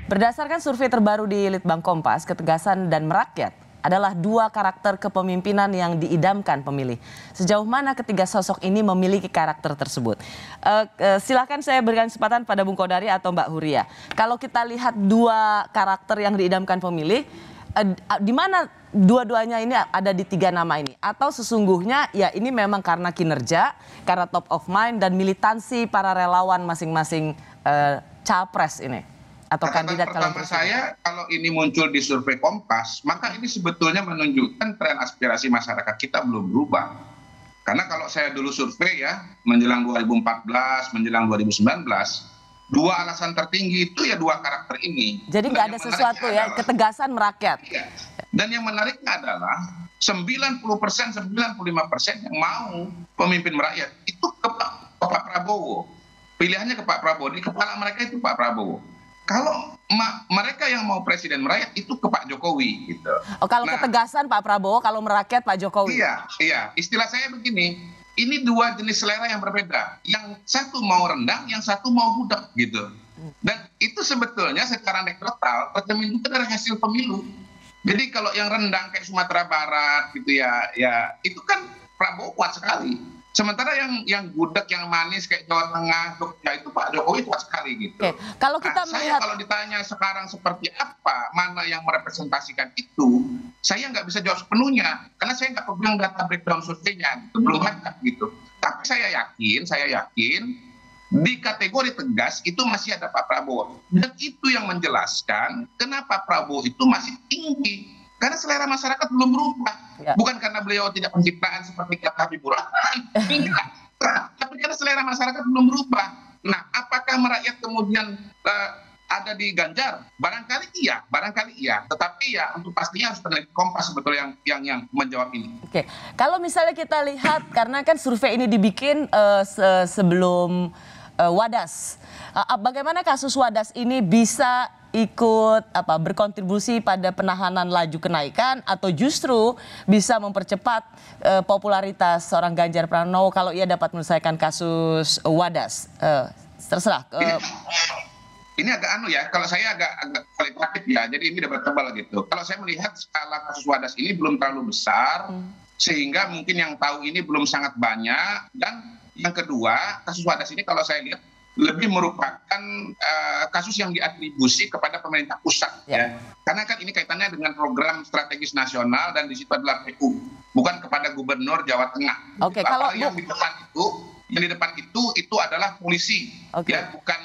Berdasarkan survei terbaru di Litbang Kompas, ketegasan dan merakyat adalah dua karakter kepemimpinan yang diidamkan pemilih. Sejauh mana ketiga sosok ini memiliki karakter tersebut? Silakan saya berikan kesempatan pada Bung Kodari atau Mbak Huria. Kalau kita lihat dua karakter yang diidamkan pemilih, di mana dua-duanya ini ada di tiga nama ini? Atau sesungguhnya ya ini memang karena kinerja, karena top of mind dan militansi para relawan masing-masing capres ini? Atau kandidat calon presiden? Saya, kalau ini muncul di survei Kompas, maka ini sebetulnya menunjukkan tren aspirasi masyarakat kita belum berubah. Karena kalau saya dulu survei ya, menjelang 2014, menjelang 2019, dua alasan tertinggi itu ya dua karakter ini. Jadi nggak ada sesuatu ya, ketegasan merakyat. Ya. Dan yang menariknya adalah 90%, 95% yang mau pemimpin merakyat itu ke Pak Prabowo. Pilihannya ke Pak Prabowo, di kepala mereka itu Pak Prabowo. Kalau mereka yang mau presiden merakyat itu ke Pak Jokowi gitu. Oh, kalau ketegasan Pak Prabowo, kalau merakyat Pak Jokowi. Iya. Istilah saya begini, ini dua jenis selera yang berbeda. Yang satu mau rendang, yang satu mau budak gitu. Dan itu sebetulnya secara anekdotal tercermin juga dari hasil pemilu. Jadi kalau yang rendang kayak Sumatera Barat gitu ya itu kan Prabowo kuat sekali. Sementara yang gudeg, yang manis kayak Jawa Tengah, Jogja itu Pak Jokowi kuat sekali gitu. Oke. Kalau kita melihat, kalau ditanya sekarang seperti apa, mana yang merepresentasikan itu, saya nggak bisa jawab sepenuhnya karena saya nggak pegang data breakdown surveinya, itu belum ada gitu. Tapi saya yakin di kategori tegas itu masih ada Pak Prabowo, dan itu yang menjelaskan kenapa Prabowo itu masih tinggi. Karena selera masyarakat belum berubah. Ya. Bukan karena beliau tidak pencitraan seperti kata Habibur Rahman. Tapi karena selera masyarakat belum berubah. Nah, apakah merakyat kemudian ada di Ganjar? Barangkali iya. Tetapi ya untuk pastinya harus peneliti Kompas sebetulnya yang menjawab ini. Oke, kalau misalnya kita lihat, karena kan survei ini dibikin sebelum Wadas. Bagaimana kasus Wadas ini bisa ikut berkontribusi pada penahanan laju kenaikan atau justru bisa mempercepat popularitas seorang Ganjar Pranowo kalau ia dapat menyelesaikan kasus Wadas? Terserah. Ini agak kalau saya agak kualitatif ya, jadi ini debatable gitu. Kalau saya melihat skala kasus Wadas ini belum terlalu besar, sehingga mungkin yang tahu ini belum sangat banyak. Dan yang kedua, kasus Wadas ini kalau saya lihat lebih merupakan kasus yang diatribusi kepada pemerintah pusat ya. Karena kan ini kaitannya dengan program strategis nasional dan di situ adalah PU, bukan kepada gubernur Jawa Tengah. Oke, kalau yang di depan itu adalah polisi ya, bukan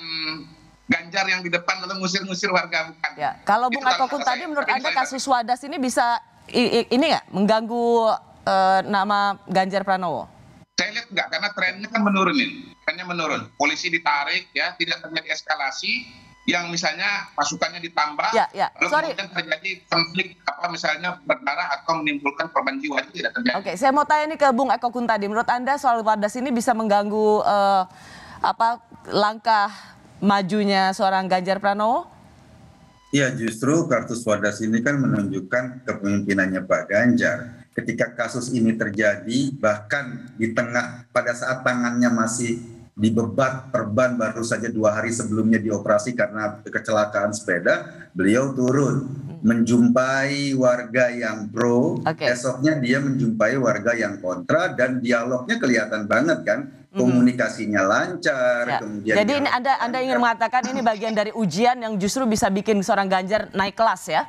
Ganjar yang di depan lalu ngusir-ngusir warga, bukan. Ya. Kalau Bung Akokun tadi menurut Anda kasus Wadas ini bisa ini nggak mengganggu nama Ganjar Pranowo? Saya lihat enggak, karena trennya kan menurun. Polisi ditarik ya, tidak terjadi eskalasi yang misalnya pasukannya ditambah, lalu kemudian terjadi konflik misalnya berdarah atau menimbulkan korban jiwa, itu tidak terjadi. Oke, saya mau tanya nih ke Bung Akokun tadi, menurut Anda soal Wadas ini bisa mengganggu langkah majunya seorang Ganjar Pranowo? Iya, justru kasus Wadas ini kan menunjukkan kepemimpinannya Pak Ganjar. Ketika kasus ini terjadi, bahkan di tengah pada saat tangannya masih dibebat perban, baru saja 2 hari sebelumnya dioperasi karena kecelakaan sepeda, beliau turun menjumpai warga yang pro, esoknya dia menjumpai warga yang kontra, dan dialognya kelihatan banget kan, komunikasinya lancar. Kemudian jadi ini Anda ingin mengatakan ini bagian dari ujian yang justru bisa bikin seorang Ganjar naik kelas ya?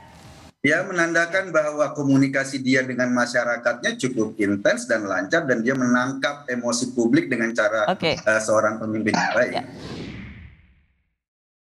Dia menandakan bahwa komunikasi dia dengan masyarakatnya cukup intens dan lancar, dan dia menangkap emosi publik dengan cara seorang pemimpin yang baik.